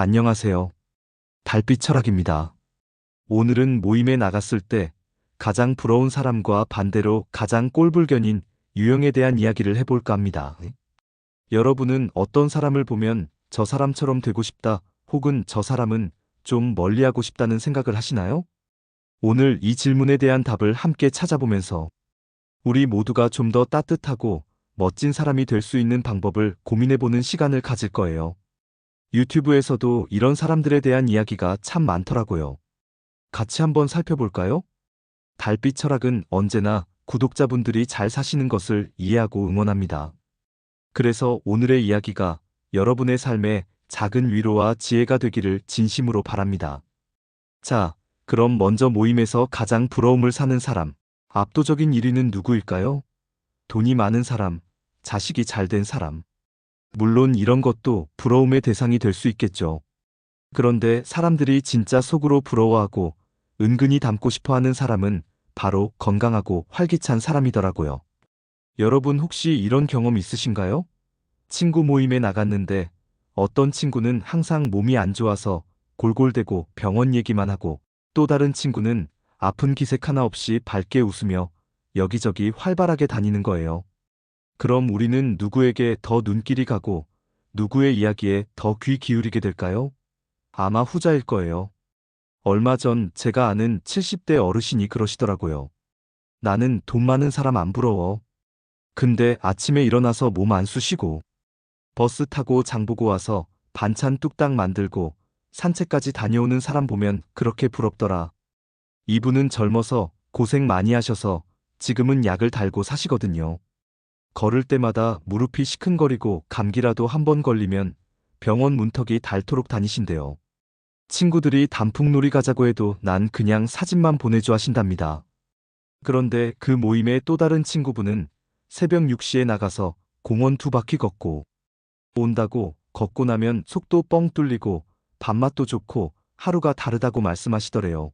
안녕하세요. 달빛 철학입니다. 오늘은 모임에 나갔을 때 가장 부러운 사람과 반대로 가장 꼴불견인 유형에 대한 이야기를 해볼까 합니다. 여러분은 어떤 사람을 보면 저 사람처럼 되고 싶다, 혹은 저 사람은 좀 멀리하고 싶다는 생각을 하시나요? 오늘 이 질문에 대한 답을 함께 찾아보면서 우리 모두가 좀 더 따뜻하고 멋진 사람이 될 수 있는 방법을 고민해보는 시간을 가질 거예요. 유튜브에서도 이런 사람들에 대한 이야기가 참 많더라고요. 같이 한번 살펴볼까요? 달빛 철학은 언제나 구독자분들이 잘 사시는 것을 이해하고 응원합니다. 그래서 오늘의 이야기가 여러분의 삶에 작은 위로와 지혜가 되기를 진심으로 바랍니다. 자, 그럼 먼저 모임에서 가장 부러움을 사는 사람. 압도적인 1위는 누구일까요? 돈이 많은 사람, 자식이 잘 된 사람. 물론 이런 것도 부러움의 대상이 될 수 있겠죠. 그런데 사람들이 진짜 속으로 부러워하고 은근히 닮고 싶어 하는 사람은 바로 건강하고 활기찬 사람이더라고요. 여러분 혹시 이런 경험 있으신가요? 친구 모임에 나갔는데 어떤 친구는 항상 몸이 안 좋아서 골골대고 병원 얘기만 하고, 또 다른 친구는 아픈 기색 하나 없이 밝게 웃으며 여기저기 활발하게 다니는 거예요. 그럼 우리는 누구에게 더 눈길이 가고 누구의 이야기에 더 귀 기울이게 될까요? 아마 후자일 거예요. 얼마 전 제가 아는 70대 어르신이 그러시더라고요. 나는 돈 많은 사람 안 부러워. 근데 아침에 일어나서 몸 안 쑤시고 버스 타고 장 보고 와서 반찬 뚝딱 만들고 산책까지 다녀오는 사람 보면 그렇게 부럽더라. 이분은 젊어서 고생 많이 하셔서 지금은 약을 달고 사시거든요. 걸을 때마다 무릎이 시큰거리고 감기라도 한 번 걸리면 병원 문턱이 닳도록 다니신대요. 친구들이 단풍놀이 가자고 해도 난 그냥 사진만 보내줘 하신답니다. 그런데 그 모임의 또 다른 친구분은 새벽 6시에 나가서 공원 2바퀴 걷고 온다고, 걷고 나면 속도 뻥 뚫리고 밥맛도 좋고 하루가 다르다고 말씀하시더래요.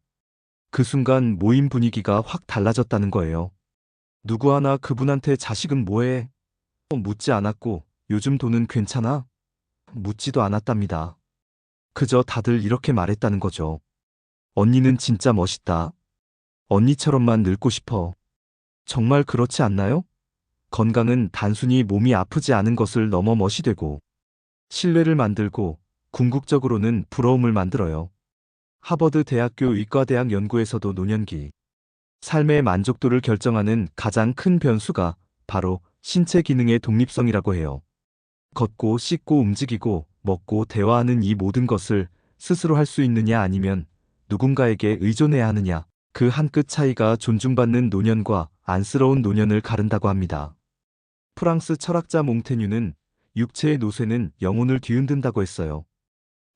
그 순간 모임 분위기가 확 달라졌다는 거예요. 누구 하나 그분한테 자식은 뭐해? 묻지 않았고, 요즘 돈은 괜찮아? 묻지도 않았답니다. 그저 다들 이렇게 말했다는 거죠. 언니는 진짜 멋있다. 언니처럼만 늙고 싶어. 정말 그렇지 않나요? 건강은 단순히 몸이 아프지 않은 것을 넘어 멋이 되고, 신뢰를 만들고, 궁극적으로는 부러움을 만들어요. 하버드 대학교 의과대학 연구에서도 노년기 삶의 만족도를 결정하는 가장 큰 변수가 바로 신체 기능의 독립성이라고 해요. 걷고 씻고 움직이고 먹고 대화하는 이 모든 것을 스스로 할 수 있느냐, 아니면 누군가에게 의존해야 하느냐, 그 한 끗 차이가 존중받는 노년과 안쓰러운 노년을 가른다고 합니다. 프랑스 철학자 몽테뉴는 육체의 노쇠는 영혼을 뒤흔든다고 했어요.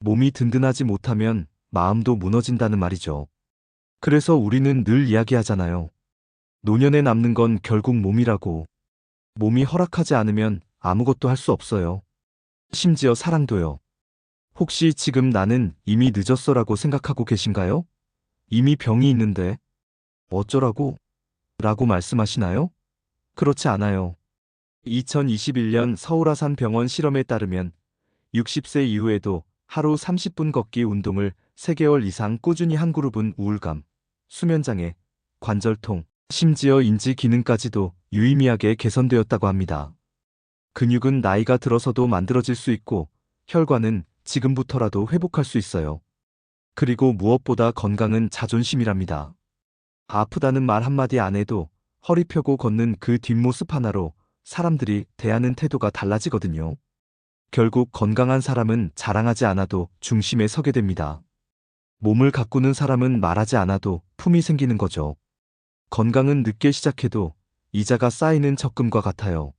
몸이 든든하지 못하면 마음도 무너진다는 말이죠. 그래서 우리는 늘 이야기하잖아요. 노년에 남는 건 결국 몸이라고. 몸이 허락하지 않으면 아무것도 할 수 없어요. 심지어 사랑도요. 혹시 지금 나는 이미 늦었어라고 생각하고 계신가요? 이미 병이 있는데 어쩌라고? 라고 말씀하시나요? 그렇지 않아요. 2021년 서울아산병원 실험에 따르면 60세 이후에도 하루 30분 걷기 운동을 3개월 이상 꾸준히 한 그룹은 우울감, 수면장애, 관절통, 심지어 인지 기능까지도 유의미하게 개선되었다고 합니다. 근육은 나이가 들어서도 만들어질 수 있고, 혈관은 지금부터라도 회복할 수 있어요. 그리고 무엇보다 건강은 자존심이랍니다. 아프다는 말 한마디 안 해도 허리 펴고 걷는 그 뒷모습 하나로 사람들이 대하는 태도가 달라지거든요. 결국 건강한 사람은 자랑하지 않아도 중심에 서게 됩니다. 몸을 가꾸는 사람은 말하지 않아도 품이 생기는 거죠. 건강은 늦게 시작해도 이자가 쌓이는 적금과 같아요.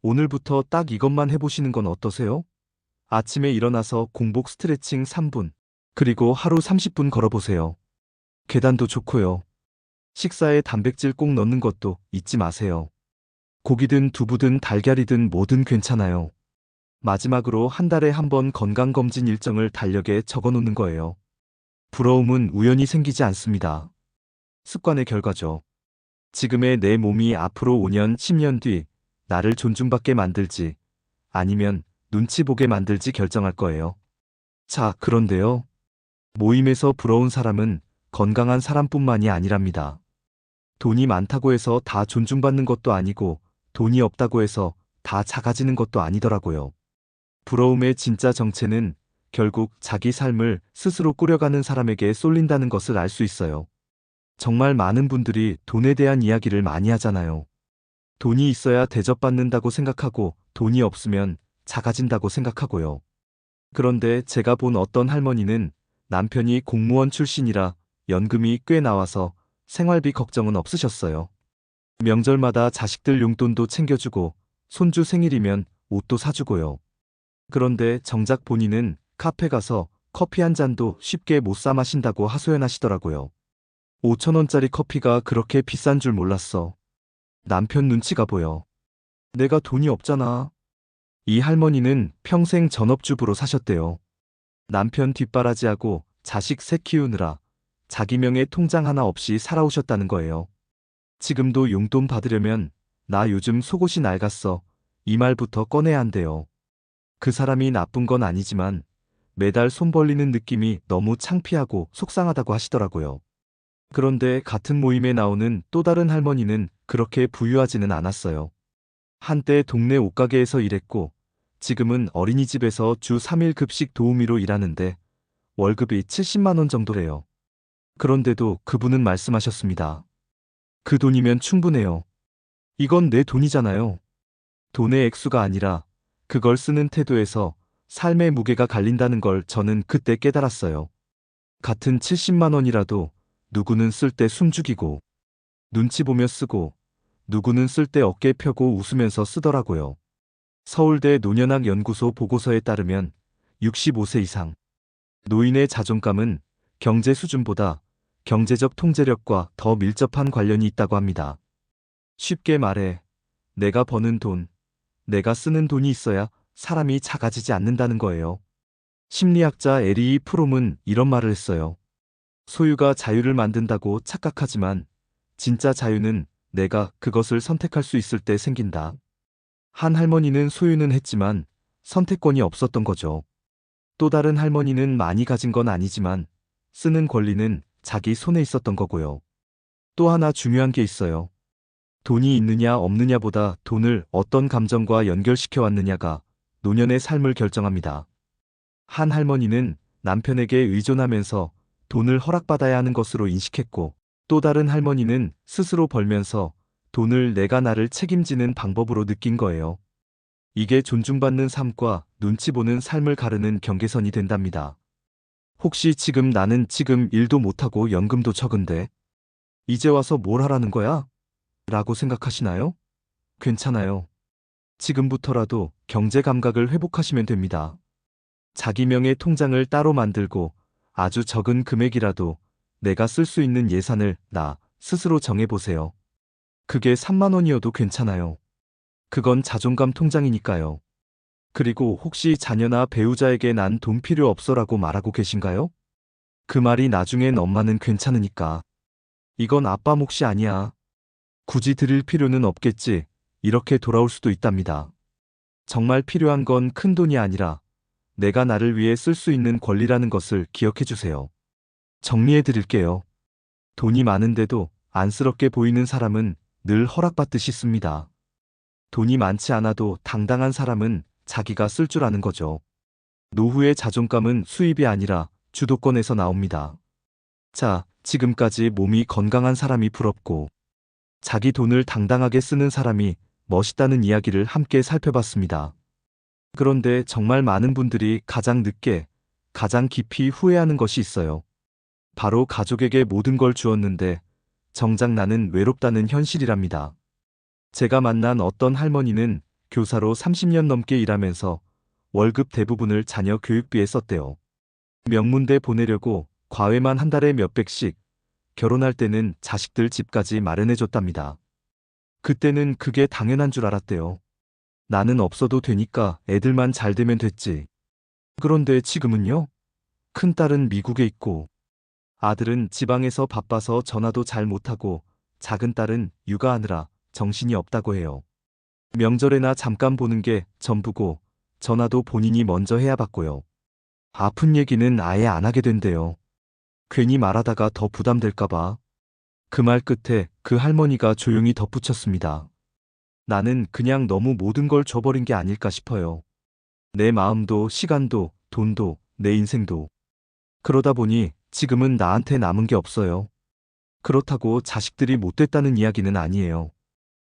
오늘부터 딱 이것만 해보시는 건 어떠세요? 아침에 일어나서 공복 스트레칭 3분, 그리고 하루 30분 걸어보세요. 계단도 좋고요. 식사에 단백질 꼭 넣는 것도 잊지 마세요. 고기든 두부든 달걀이든 뭐든 괜찮아요. 마지막으로 한 달에 한 번 건강검진 일정을 달력에 적어놓는 거예요. 부러움은 우연히 생기지 않습니다. 습관의 결과죠. 지금의 내 몸이 앞으로 5년, 10년 뒤 나를 존중받게 만들지, 아니면 눈치 보게 만들지 결정할 거예요. 자, 그런데요. 모임에서 부러운 사람은 건강한 사람뿐만이 아니랍니다. 돈이 많다고 해서 다 존중받는 것도 아니고 돈이 없다고 해서 다 작아지는 것도 아니더라고요. 부러움의 진짜 정체는 결국 자기 삶을 스스로 꾸려가는 사람에게 쏠린다는 것을 알 수 있어요. 정말 많은 분들이 돈에 대한 이야기를 많이 하잖아요. 돈이 있어야 대접받는다고 생각하고 돈이 없으면 작아진다고 생각하고요. 그런데 제가 본 어떤 할머니는 남편이 공무원 출신이라 연금이 꽤 나와서 생활비 걱정은 없으셨어요. 명절마다 자식들 용돈도 챙겨주고 손주 생일이면 옷도 사주고요. 그런데 정작 본인은 카페 가서 커피 한 잔도 쉽게 못 사 마신다고 하소연하시더라고요. 5,000원짜리 커피가 그렇게 비싼 줄 몰랐어. 남편 눈치가 보여. 내가 돈이 없잖아. 이 할머니는 평생 전업주부로 사셨대요. 남편 뒷바라지하고 자식 셋 키우느라 자기 명의 통장 하나 없이 살아오셨다는 거예요. 지금도 용돈 받으려면 나 요즘 속옷이 낡았어. 이 말부터 꺼내야 한대요. 그 사람이 나쁜 건 아니지만 매달 손 벌리는 느낌이 너무 창피하고 속상하다고 하시더라고요. 그런데 같은 모임에 나오는 또 다른 할머니는 그렇게 부유하지는 않았어요. 한때 동네 옷가게에서 일했고 지금은 어린이집에서 주 3일 급식 도우미로 일하는데 월급이 70만 원 정도래요. 그런데도 그분은 말씀하셨습니다. 그 돈이면 충분해요. 이건 내 돈이잖아요. 돈의 액수가 아니라 그걸 쓰는 태도에서 삶의 무게가 갈린다는 걸 저는 그때 깨달았어요. 같은 70만 원이라도 누구는 쓸 때 숨죽이고 눈치 보며 쓰고 누구는 쓸 때 어깨 펴고 웃으면서 쓰더라고요. 서울대 노년학 연구소 보고서에 따르면 65세 이상 노인의 자존감은 경제 수준보다 경제적 통제력과 더 밀접한 관련이 있다고 합니다. 쉽게 말해 내가 버는 돈, 내가 쓰는 돈이 있어야 사람이 작아지지 않는다는 거예요. 심리학자 에리 프롬은 이런 말을 했어요. 소유가 자유를 만든다고 착각하지만 진짜 자유는 내가 그것을 선택할 수 있을 때 생긴다. 한 할머니는 소유는 했지만 선택권이 없었던 거죠. 또 다른 할머니는 많이 가진 건 아니지만 쓰는 권리는 자기 손에 있었던 거고요. 또 하나 중요한 게 있어요. 돈이 있느냐 없느냐보다 돈을 어떤 감정과 연결시켜 왔느냐가 노년의 삶을 결정합니다. 한 할머니는 남편에게 의존하면서 돈을 허락받아야 하는 것으로 인식했고 또 다른 할머니는 스스로 벌면서 돈을 내가 나를 책임지는 방법으로 느낀 거예요. 이게 존중받는 삶과 눈치 보는 삶을 가르는 경계선이 된답니다. 혹시 지금 나는 지금 일도 못하고 연금도 적은데 이제 와서 뭘 하라는 거야? 라고 생각하시나요? 괜찮아요. 지금부터라도 경제 감각을 회복하시면 됩니다. 자기 명의 통장을 따로 만들고 아주 적은 금액이라도 내가 쓸 수 있는 예산을 나 스스로 정해보세요. 그게 3만 원이어도 괜찮아요. 그건 자존감 통장이니까요. 그리고 혹시 자녀나 배우자에게 난 돈 필요 없어라고 말하고 계신가요? 그 말이 나중엔 엄마는 괜찮으니까. 이건 아빠 몫이 아니야. 굳이 드릴 필요는 없겠지. 이렇게 돌아올 수도 있답니다. 정말 필요한 건 큰 돈이 아니라 내가 나를 위해 쓸 수 있는 권리라는 것을 기억해 주세요. 정리해 드릴게요. 돈이 많은데도 안쓰럽게 보이는 사람은 늘 허락받듯이 씁니다. 돈이 많지 않아도 당당한 사람은 자기가 쓸 줄 아는 거죠. 노후의 자존감은 수입이 아니라 주도권에서 나옵니다. 자, 지금까지 몸이 건강한 사람이 부럽고 자기 돈을 당당하게 쓰는 사람이 멋있다는 이야기를 함께 살펴봤습니다. 그런데 정말 많은 분들이 가장 늦게, 가장 깊이 후회하는 것이 있어요. 바로 가족에게 모든 걸 주었는데 정작 나는 외롭다는 현실이랍니다. 제가 만난 어떤 할머니는 교사로 30년 넘게 일하면서 월급 대부분을 자녀 교육비에 썼대요. 명문대 보내려고 과외만 한 달에 몇백씩, 결혼할 때는 자식들 집까지 마련해줬답니다. 그때는 그게 당연한 줄 알았대요. 나는 없어도 되니까 애들만 잘 되면 됐지. 그런데 지금은요? 큰딸은 미국에 있고 아들은 지방에서 바빠서 전화도 잘 못하고 작은 딸은 육아하느라 정신이 없다고 해요. 명절에나 잠깐 보는 게 전부고 전화도 본인이 먼저 해야 받고요. 아픈 얘기는 아예 안 하게 된대요. 괜히 말하다가 더 부담될까봐. 그 말 끝에 그 할머니가 조용히 덧붙였습니다. 나는 그냥 너무 모든 걸 줘버린 게 아닐까 싶어요. 내 마음도, 시간도, 돈도, 내 인생도. 그러다 보니 지금은 나한테 남은 게 없어요. 그렇다고 자식들이 못됐다는 이야기는 아니에요.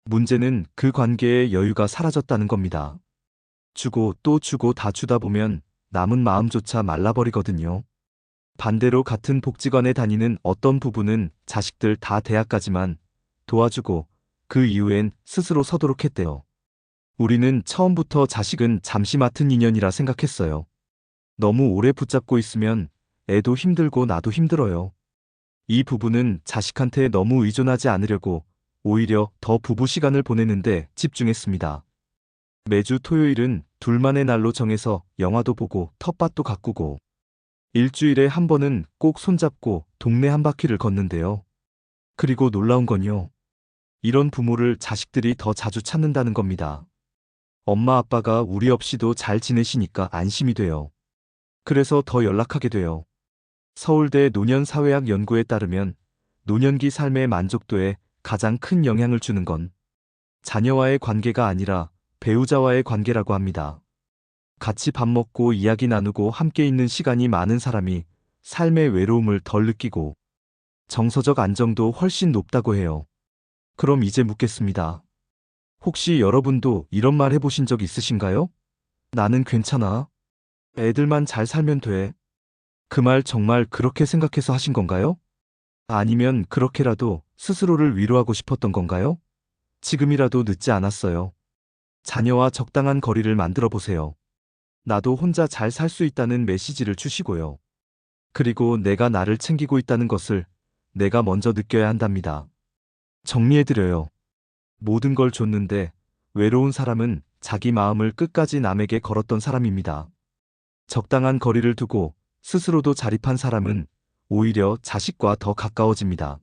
문제는 그 관계의 여유가 사라졌다는 겁니다. 주고 또 주고 다 주다 보면 남은 마음조차 말라버리거든요. 반대로 같은 복지관에 다니는 어떤 부부는 자식들 다 대학까지만 도와주고 그 이후엔 스스로 서도록 했대요. 우리는 처음부터 자식은 잠시 맡은 인연이라 생각했어요. 너무 오래 붙잡고 있으면 애도 힘들고 나도 힘들어요. 이 부부는 자식한테 너무 의존하지 않으려고 오히려 더 부부 시간을 보내는데 집중했습니다. 매주 토요일은 둘만의 날로 정해서 영화도 보고 텃밭도 가꾸고 일주일에 한 번은 꼭 손잡고 동네 한 바퀴를 걷는데요. 그리고 놀라운 건요. 이런 부모를 자식들이 더 자주 찾는다는 겁니다. 엄마 아빠가 우리 없이도 잘 지내시니까 안심이 돼요. 그래서 더 연락하게 돼요. 서울대 노년사회학 연구에 따르면 노년기 삶의 만족도에 가장 큰 영향을 주는 건 자녀와의 관계가 아니라 배우자와의 관계라고 합니다. 같이 밥 먹고 이야기 나누고 함께 있는 시간이 많은 사람이 삶의 외로움을 덜 느끼고 정서적 안정도 훨씬 높다고 해요. 그럼 이제 묻겠습니다. 혹시 여러분도 이런 말 해보신 적 있으신가요? 나는 괜찮아. 애들만 잘 살면 돼. 그 말 정말 그렇게 생각해서 하신 건가요? 아니면 그렇게라도 스스로를 위로하고 싶었던 건가요? 지금이라도 늦지 않았어요. 자녀와 적당한 거리를 만들어 보세요. 나도 혼자 잘 살 수 있다는 메시지를 주시고요. 그리고 내가 나를 챙기고 있다는 것을 내가 먼저 느껴야 한답니다. 정리해드려요. 모든 걸 줬는데 외로운 사람은 자기 마음을 끝까지 남에게 걸었던 사람입니다. 적당한 거리를 두고 스스로도 자립한 사람은 오히려 자식과 더 가까워집니다.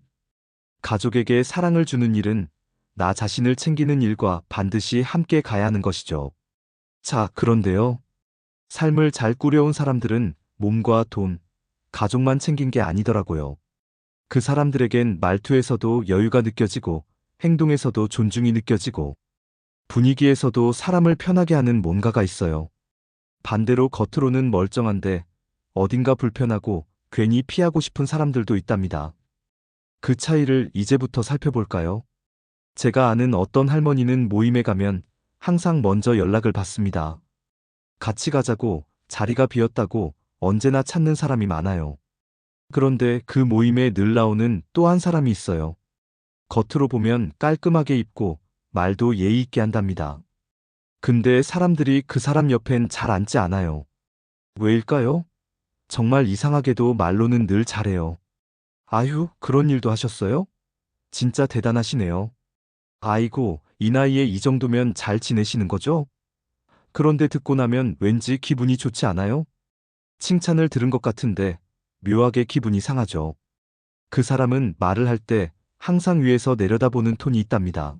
가족에게 사랑을 주는 일은 나 자신을 챙기는 일과 반드시 함께 가야 하는 것이죠. 자, 그런데요. 삶을 잘 꾸려온 사람들은 몸과 돈, 가족만 챙긴 게 아니더라고요. 그 사람들에겐 말투에서도 여유가 느껴지고 행동에서도 존중이 느껴지고 분위기에서도 사람을 편하게 하는 뭔가가 있어요. 반대로 겉으로는 멀쩡한데 어딘가 불편하고 괜히 피하고 싶은 사람들도 있답니다. 그 차이를 이제부터 살펴볼까요? 제가 아는 어떤 할머니는 모임에 가면 항상 먼저 연락을 받습니다. 같이 가자고, 자리가 비었다고 언제나 찾는 사람이 많아요. 그런데 그 모임에 늘 나오는 또 한 사람이 있어요. 겉으로 보면 깔끔하게 입고 말도 예의 있게 한답니다. 근데 사람들이 그 사람 옆엔 잘 앉지 않아요. 왜일까요? 정말 이상하게도 말로는 늘 잘해요. 아휴, 그런 일도 하셨어요? 진짜 대단하시네요. 아이고, 이 나이에 이 정도면 잘 지내시는 거죠? 그런데 듣고 나면 왠지 기분이 좋지 않아요? 칭찬을 들은 것 같은데 묘하게 기분이 상하죠. 그 사람은 말을 할 때 항상 위에서 내려다보는 톤이 있답니다.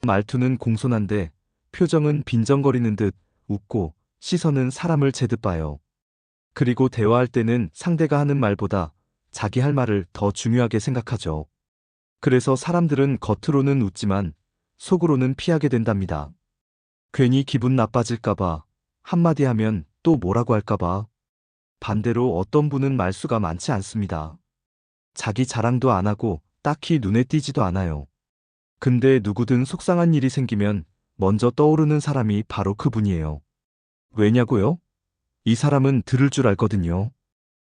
말투는 공손한데 표정은 빈정거리는 듯 웃고 시선은 사람을 제듯 봐요. 그리고 대화할 때는 상대가 하는 말보다 자기 할 말을 더 중요하게 생각하죠. 그래서 사람들은 겉으로는 웃지만 속으로는 피하게 된답니다. 괜히 기분 나빠질까봐, 한마디 하면 또 뭐라고 할까봐. 반대로 어떤 분은 말수가 많지 않습니다. 자기 자랑도 안 하고 딱히 눈에 띄지도 않아요. 근데 누구든 속상한 일이 생기면 먼저 떠오르는 사람이 바로 그분이에요. 왜냐고요? 이 사람은 들을 줄 알거든요.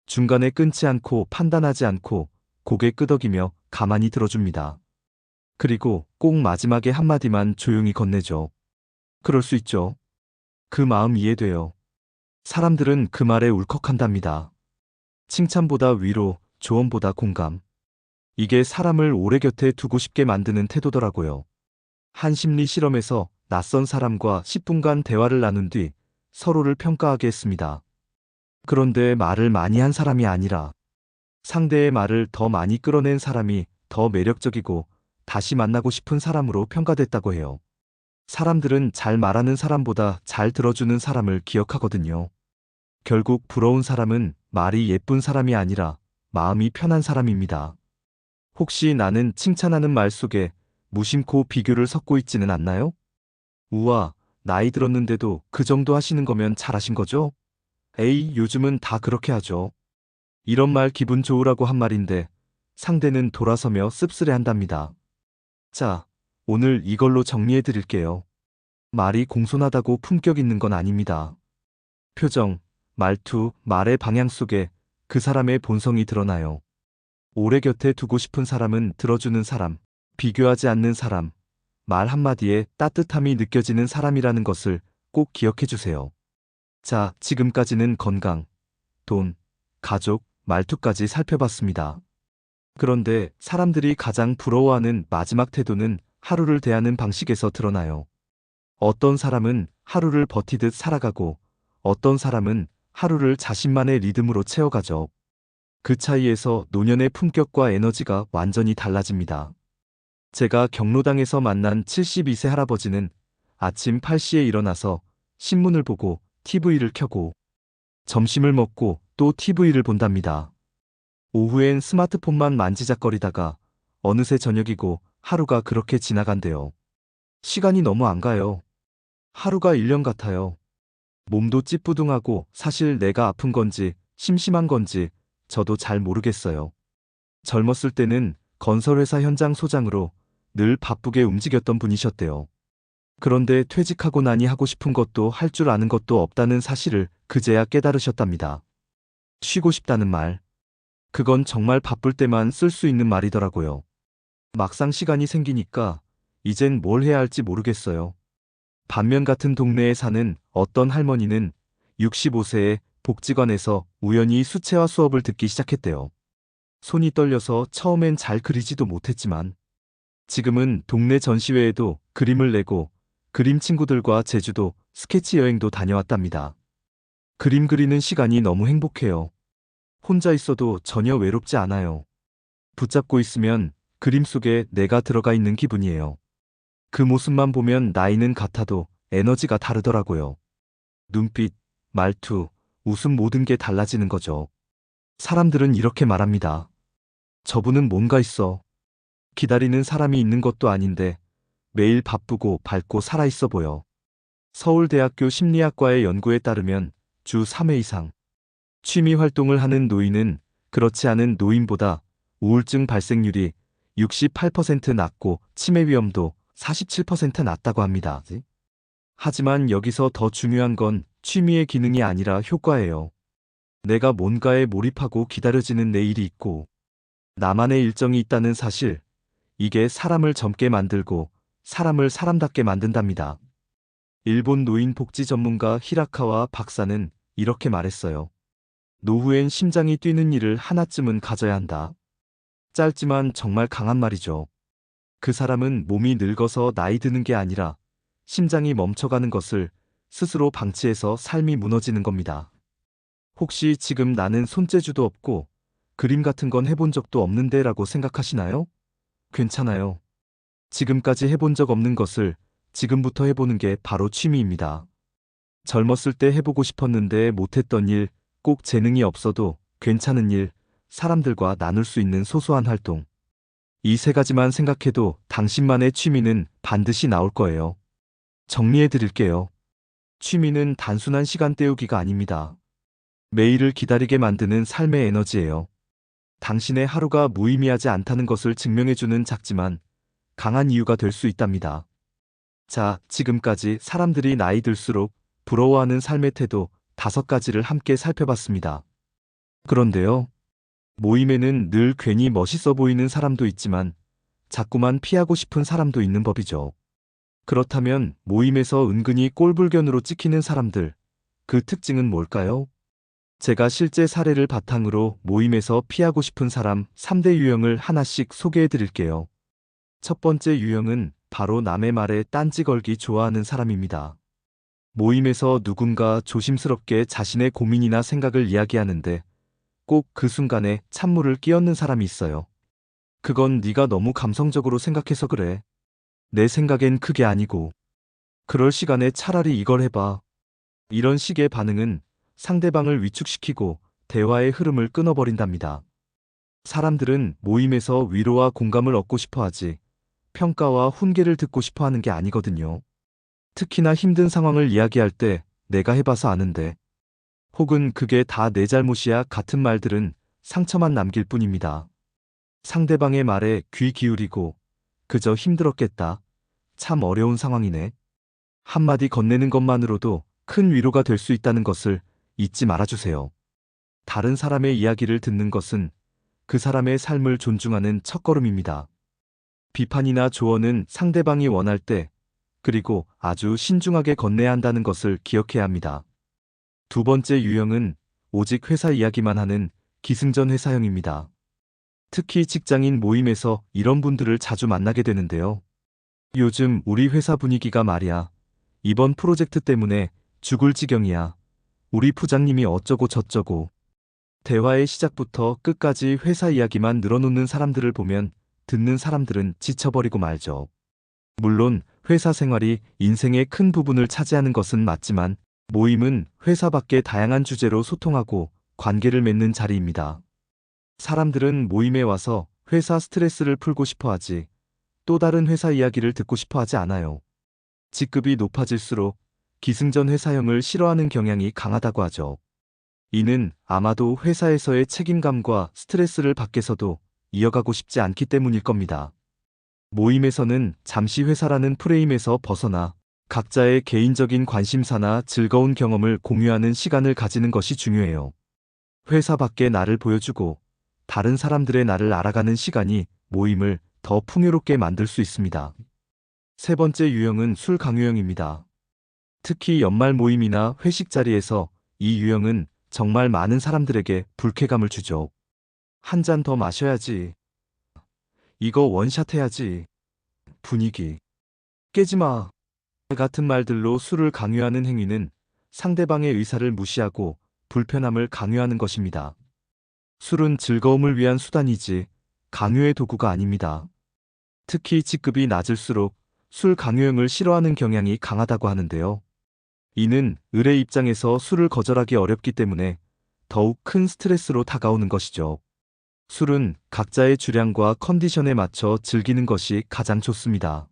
중간에 끊지 않고 판단하지 않고 고개 끄덕이며 가만히 들어줍니다. 그리고 꼭 마지막에 한마디만 조용히 건네죠. 그럴 수 있죠. 그 마음 이해돼요. 사람들은 그 말에 울컥한답니다. 칭찬보다 위로, 조언보다 공감. 이게 사람을 오래 곁에 두고 싶게 만드는 태도더라고요. 한 심리 실험에서 낯선 사람과 10분간 대화를 나눈 뒤 서로를 평가하게 했습니다. 그런데 말을 많이 한 사람이 아니라 상대의 말을 더 많이 끌어낸 사람이 더 매력적이고 다시 만나고 싶은 사람으로 평가됐다고 해요. 사람들은 잘 말하는 사람보다 잘 들어주는 사람을 기억하거든요. 결국 부러운 사람은 말이 예쁜 사람이 아니라 마음이 편한 사람입니다. 혹시 나는 칭찬하는 말 속에 무심코 비교를 섞고 있지는 않나요? 우와, 나이 들었는데도 그 정도 하시는 거면 잘하신 거죠? 에이, 요즘은 다 그렇게 하죠. 이런 말 기분 좋으라고 한 말인데 상대는 돌아서며 씁쓸해 한답니다. 자, 오늘 이걸로 정리해 드릴게요. 말이 공손하다고 품격 있는 건 아닙니다. 표정, 말투, 말의 방향 속에 그 사람의 본성이 드러나요. 오래 곁에 두고 싶은 사람은 들어주는 사람, 비교하지 않는 사람, 말 한마디에 따뜻함이 느껴지는 사람이라는 것을 꼭 기억해 주세요. 자, 지금까지는 건강, 돈, 가족, 말투까지 살펴봤습니다. 그런데 사람들이 가장 부러워하는 마지막 태도는 하루를 대하는 방식에서 드러나요. 어떤 사람은 하루를 버티듯 살아가고 어떤 사람은 하루를 자신만의 리듬으로 채워가죠. 그 차이에서 노년의 품격과 에너지가 완전히 달라집니다. 제가 경로당에서 만난 72세 할아버지는 아침 8시에 일어나서 신문을 보고 TV를 켜고 점심을 먹고 또 TV를 본답니다. 오후엔 스마트폰만 만지작거리다가 어느새 저녁이고 하루가 그렇게 지나간대요. 시간이 너무 안 가요. 하루가 1년 같아요. 몸도 찌뿌둥하고 사실 내가 아픈 건지 심심한 건지 저도 잘 모르겠어요. 젊었을 때는 건설회사 현장 소장으로 늘 바쁘게 움직였던 분이셨대요. 그런데 퇴직하고 나니 하고 싶은 것도 할 줄 아는 것도 없다는 사실을 그제야 깨달으셨답니다. 쉬고 싶다는 말. 그건 정말 바쁠 때만 쓸 수 있는 말이더라고요. 막상 시간이 생기니까 이젠 뭘 해야 할지 모르겠어요. 반면 같은 동네에 사는 어떤 할머니는 65세에 복지관에서 우연히 수채화 수업을 듣기 시작했대요. 손이 떨려서 처음엔 잘 그리지도 못했지만 지금은 동네 전시회에도 그림을 내고 그림 친구들과 제주도 스케치 여행도 다녀왔답니다. 그림 그리는 시간이 너무 행복해요. 혼자 있어도 전혀 외롭지 않아요. 붙잡고 있으면 그림 속에 내가 들어가 있는 기분이에요. 그 모습만 보면 나이는 같아도 에너지가 다르더라고요. 눈빛, 말투, 웃음 모든 게 달라지는 거죠. 사람들은 이렇게 말합니다. 저분은 뭔가 있어. 기다리는 사람이 있는 것도 아닌데 매일 바쁘고 밝고 살아있어 보여. 서울대학교 심리학과의 연구에 따르면 주 3회 이상 취미 활동을 하는 노인은 그렇지 않은 노인보다 우울증 발생률이 68% 낮고 치매 위험도 47% 낮다고 합니다. 하지만 여기서 더 중요한 건 취미의 기능이 아니라 효과예요. 내가 뭔가에 몰입하고 기다려지는 내 일이 있고 나만의 일정이 있다는 사실, 이게 사람을 젊게 만들고 사람을 사람답게 만든답니다. 일본 노인 복지 전문가 히라카와 박사는 이렇게 말했어요. 노후엔 심장이 뛰는 일을 하나쯤은 가져야 한다. 짧지만 정말 강한 말이죠. 그 사람은 몸이 늙어서 나이 드는 게 아니라 심장이 멈춰가는 것을 스스로 방치해서 삶이 무너지는 겁니다. 혹시 지금 나는 손재주도 없고 그림 같은 건 해본 적도 없는데 라고 생각하시나요? 괜찮아요. 지금까지 해본 적 없는 것을 지금부터 해보는 게 바로 취미입니다. 젊었을 때 해보고 싶었는데 못했던 일, 꼭 재능이 없어도 괜찮은 일, 사람들과 나눌 수 있는 소소한 활동. 이 세 가지만 생각해도 당신만의 취미는 반드시 나올 거예요. 정리해 드릴게요. 취미는 단순한 시간 때우기가 아닙니다. 매일을 기다리게 만드는 삶의 에너지예요. 당신의 하루가 무의미하지 않다는 것을 증명해주는 작지만 강한 이유가 될 수 있답니다. 자, 지금까지 사람들이 나이 들수록 부러워하는 삶의 태도 5가지를 함께 살펴봤습니다. 그런데요, 모임에는 늘 괜히 멋있어 보이는 사람도 있지만 자꾸만 피하고 싶은 사람도 있는 법이죠. 그렇다면 모임에서 은근히 꼴불견으로 찍히는 사람들, 그 특징은 뭘까요? 제가 실제 사례를 바탕으로 모임에서 피하고 싶은 사람 3대 유형을 하나씩 소개해 드릴게요. 첫 번째 유형은 바로 남의 말에 딴지 걸기 좋아하는 사람입니다. 모임에서 누군가 조심스럽게 자신의 고민이나 생각을 이야기하는데 꼭 그 순간에 찬물을 끼얹는 사람이 있어요. 그건 네가 너무 감성적으로 생각해서 그래. 내 생각엔 그게 아니고. 그럴 시간에 차라리 이걸 해봐. 이런 식의 반응은 상대방을 위축시키고 대화의 흐름을 끊어버린답니다. 사람들은 모임에서 위로와 공감을 얻고 싶어 하지 평가와 훈계를 듣고 싶어 하는 게 아니거든요. 특히나 힘든 상황을 이야기할 때 내가 해봐서 아는데 혹은 그게 다 내 잘못이야 같은 말들은 상처만 남길 뿐입니다. 상대방의 말에 귀 기울이고 그저 힘들었겠다. 참 어려운 상황이네. 한마디 건네는 것만으로도 큰 위로가 될 수 있다는 것을 잊지 말아주세요. 다른 사람의 이야기를 듣는 것은 그 사람의 삶을 존중하는 첫걸음입니다. 비판이나 조언은 상대방이 원할 때, 그리고 아주 신중하게 건네야 한다는 것을 기억해야 합니다. 두 번째 유형은 오직 회사 이야기만 하는 기승전 회사형입니다. 특히 직장인 모임에서 이런 분들을 자주 만나게 되는데요. 요즘 우리 회사 분위기가 말이야. 이번 프로젝트 때문에 죽을 지경이야. 우리 부장님이 어쩌고 저쩌고. 대화의 시작부터 끝까지 회사 이야기만 늘어놓는 사람들을 보면 듣는 사람들은 지쳐버리고 말죠. 물론 회사 생활이 인생의 큰 부분을 차지하는 것은 맞지만 모임은 회사 밖의 다양한 주제로 소통하고 관계를 맺는 자리입니다. 사람들은 모임에 와서 회사 스트레스를 풀고 싶어 하지 또 다른 회사 이야기를 듣고 싶어 하지 않아요. 직급이 높아질수록 기승전 회사형을 싫어하는 경향이 강하다고 하죠. 이는 아마도 회사에서의 책임감과 스트레스를 밖에서도 이어가고 싶지 않기 때문일 겁니다. 모임에서는 잠시 회사라는 프레임에서 벗어나 각자의 개인적인 관심사나 즐거운 경험을 공유하는 시간을 가지는 것이 중요해요. 회사 밖의 나를 보여주고 다른 사람들의 나를 알아가는 시간이 모임을 더 풍요롭게 만들 수 있습니다. 세 번째 유형은 술 강요형입니다. 특히 연말 모임이나 회식 자리에서 이 유형은 정말 많은 사람들에게 불쾌감을 주죠. 한 잔 더 마셔야지. 이거 원샷 해야지. 분위기 깨지 마. 같은 말들로 술을 강요하는 행위는 상대방의 의사를 무시하고 불편함을 강요하는 것입니다. 술은 즐거움을 위한 수단이지 강요의 도구가 아닙니다. 특히 직급이 낮을수록 술 강요형을 싫어하는 경향이 강하다고 하는데요. 이는 을의 입장에서 술을 거절하기 어렵기 때문에 더욱 큰 스트레스로 다가오는 것이죠. 술은 각자의 주량과 컨디션에 맞춰 즐기는 것이 가장 좋습니다.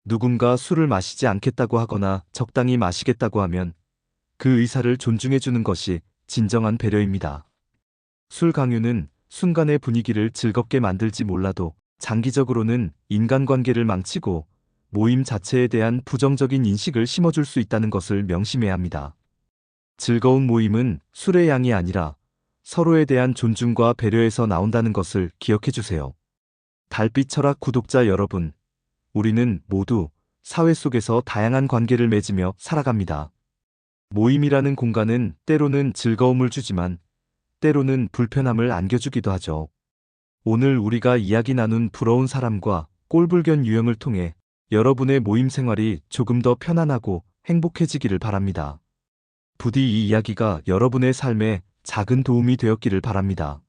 누군가 술을 마시지 않겠다고 하거나 적당히 마시겠다고 하면 그 의사를 존중해주는 것이 진정한 배려입니다. 술 강요는 순간의 분위기를 즐겁게 만들지 몰라도 장기적으로는 인간관계를 망치고 모임 자체에 대한 부정적인 인식을 심어줄 수 있다는 것을 명심해야 합니다. 즐거운 모임은 술의 양이 아니라 서로에 대한 존중과 배려에서 나온다는 것을 기억해 주세요. 달빛 철학 구독자 여러분, 우리는 모두 사회 속에서 다양한 관계를 맺으며 살아갑니다. 모임이라는 공간은 때로는 즐거움을 주지만 때로는 불편함을 안겨주기도 하죠. 오늘 우리가 이야기 나눈 부러운 사람과 꼴불견 유형을 통해 여러분의 모임 생활이 조금 더 편안하고 행복해지기를 바랍니다. 부디 이 이야기가 여러분의 삶에 작은 도움이 되었기를 바랍니다.